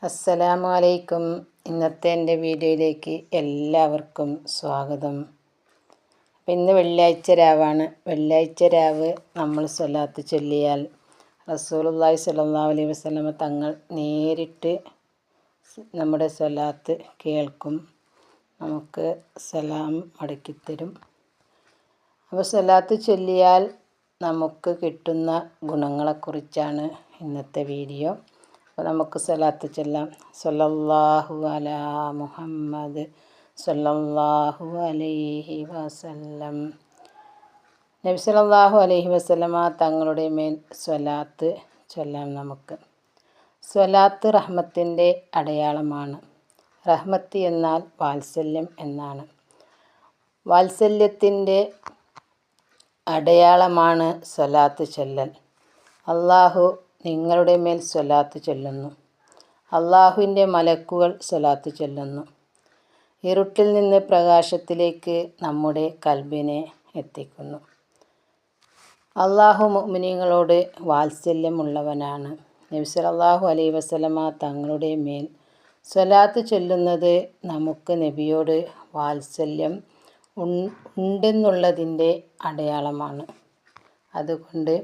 അസ്സലാമു അലൈക്കും. ഇന്നത്തെ എൻ്റെ വീഡിയോയിലേക്ക് എല്ലാവർക്കും സ്വാഗതം. അപ്പം ഇന്ന് വെള്ളിയാഴ്ച രാവാണ്. വെള്ളിയാഴ്ച രാവ് നമ്മൾ സ്വലാത്ത് ചൊല്ലിയാൽ റസൂലുള്ളാഹി സ്വല്ലല്ലാഹു അലൈഹി വസല്ലമ തങ്ങൾ നേരിട്ട് നമ്മുടെ സ്വലാത്ത് കേൾക്കും, നമുക്ക് സലാം മടക്കിത്തരും. അപ്പോൾ സ്വലാത്ത് ചൊല്ലിയാൽ നമുക്ക് കിട്ടുന്ന ഗുണങ്ങളെക്കുറിച്ചാണ് ഇന്നത്തെ വീഡിയോ. അപ്പോൾ നമുക്ക് സ്വലാത്ത് ചൊല്ലാം. സ്വല്ലല്ലാഹു അലാ മുഹമ്മദ് സ്വല്ലല്ലാഹു അലൈഹി വസല്ലം. നബി സ്വല്ലല്ലാഹു അലൈഹി വസല്ലമ തങ്ങളുടെ മേൽ സ്വലാത്ത് ചൊല്ലാം. നമുക്ക് സ്വലാത്ത് റഹ്മത്തിൻ്റെ അടയാളമാണ്. റഹ്മത്ത് എന്നാൽ വാത്സല്യം എന്നാണ്. വാത്സല്യത്തിൻ്റെ അടയാളമാണ് സ്വലാത്ത് ചൊല്ലൽ. അള്ളാഹു നിങ്ങളുടെ മേൽ സ്വലാത്ത് ചൊല്ലുന്നു. അള്ളാഹുവിൻ്റെ മലക്കുകൾ സ്വലാത്ത് ചൊല്ലുന്നു. ഇരുട്ടിൽ നിന്ന് പ്രകാശത്തിലേക്ക് നമ്മുടെ കൽബിനെ എത്തിക്കുന്നു. അള്ളാഹു മുഅ്മിനീങ്ങളോട് വാത്സല്യമുള്ളവനാണ്. നബി സല്ലല്ലാഹു അലൈഹി വസല്ലമ തങ്ങളുടെ മേൽ സ്വലാത്ത് ചൊല്ലുന്നത് നമുക്ക് നബിയോട് വാത്സല്യം ഉണ്ടെന്നുള്ളതിൻ്റെ അടയാളമാണ്. അതുകൊണ്ട്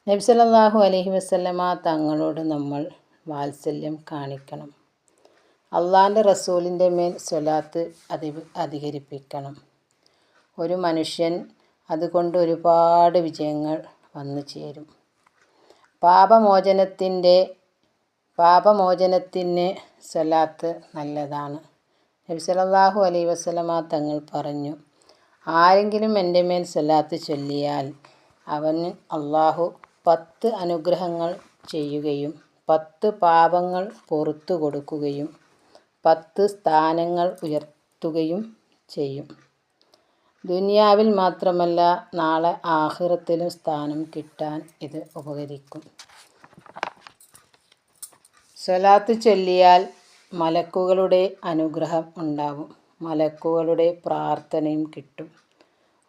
നബി സല്ലല്ലാഹു അലൈഹി വസല്ലമ തങ്ങളോട് നമ്മൾ വാത്സല്യം കാണിക്കണം. അള്ളാഹിൻ്റെ റസൂലിൻ്റെ മേൽ സ്വലാത്ത് അധികരിപ്പിക്കണം. ഒരു മനുഷ്യൻ അതുകൊണ്ട് ഒരുപാട് വിജയങ്ങൾ വന്നു ചേരും. പാപമോചനത്തിന് സ്വലാത്ത് നല്ലതാണ്. നബി സല്ലല്ലാഹു അലൈഹി വസല്ലമ തങ്ങൾ പറഞ്ഞു, ആരെങ്കിലും എൻ്റെ മേൽ സ്വലാത്ത് ചൊല്ലിയാൽ അവന് അള്ളാഹു 10 അനുഗ്രഹങ്ങൾ ചെയ്യുകയും 10 പാപങ്ങൾ പുറത്തു കൊടുക്കുകയും 10 സ്ഥാനങ്ങൾ ഉയർത്തുകയും ചെയ്യും. ദുനിയാവിൽ മാത്രമല്ല, നാളെ ആഖിറത്തിലും സ്ഥാനം കിട്ടാൻ ഇത് ഉപകരിക്കും. സ്വലാത്ത് ചൊല്ലിയാൽ മലക്കുകളുടെ അനുഗ്രഹം ഉണ്ടാവും. മലക്കുകളുടെ പ്രാർത്ഥനയും കിട്ടും.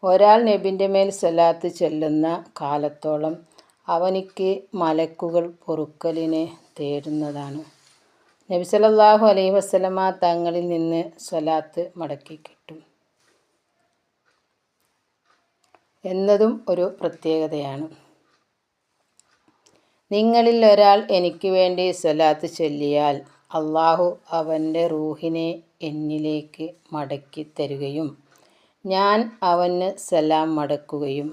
ഒരാൾ നബിൻ്റെ മേൽ സ്വലാത്ത് ചൊല്ലുന്ന കാലത്തോളം അവനിക്ക് മലക്കുകൾ പൊറുക്കലിനെ തേടുന്നതാണ്. നബി സല്ലല്ലാഹു അലൈഹി വസല്ലമ തങ്ങളിൽ നിന്ന് സ്വലാത്ത് മടക്കി കിട്ടും എന്നതും ഒരു പ്രത്യേകതയാണ്. നിങ്ങളിൽ ഒരാൾ എനിക്ക് വേണ്ടി സ്വലാത്ത് ചൊല്ലിയാൽ അള്ളാഹു അവൻ്റെ റൂഹിനെ എന്നിലേക്ക് മടക്കി തരുകയും ഞാൻ അവന് സലാം മടക്കുകയും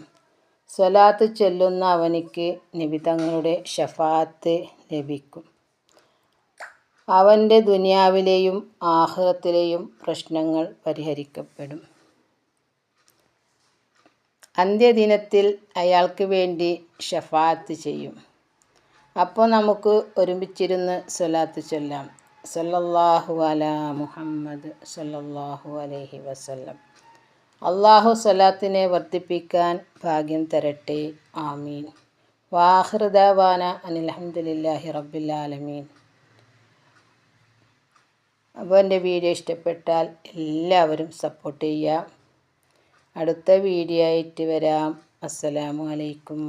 സ്വലാത്ത് ചൊല്ലുന്ന അവനിക്ക് നബി തങ്ങളുടെ ശഫാഅത്ത് ലഭിക്കും. അവൻ്റെ ദുനിയാവിലെയും ആഖിറത്തിലെയും പ്രശ്നങ്ങൾ പരിഹരിക്കപ്പെടും. അന്ത്യദിനത്തിൽ അയാൾക്ക് വേണ്ടി ശഫാഅത്ത് ചെയ്യും. അപ്പോൾ നമുക്ക് ഒരുമിച്ചിരുന്ന് സ്വലാത്ത് ചൊല്ലാം. സ്വല്ലല്ലാഹു അലാ മുഹമ്മദ് സ്വല്ലല്ലാഹു അലൈഹി വസല്ലം. അള്ളാഹു സ്വലാത്തിനെ വർദ്ധിപ്പിക്കാൻ ഭാഗ്യം തരട്ടെ. ആമീൻ. വാഖിറു ദഅവാന അനിൽ ഹംദുലില്ലാഹി റബ്ബിൽ ആലമീൻ. അപ്പോൾ എൻ്റെ വീഡിയോ ഇഷ്ടപ്പെട്ടാൽ എല്ലാവരും സപ്പോർട്ട് ചെയ്യുക. അടുത്ത വീഡിയോ ആയിട്ട് വരാം. അസ്സലാമു അലൈക്കും.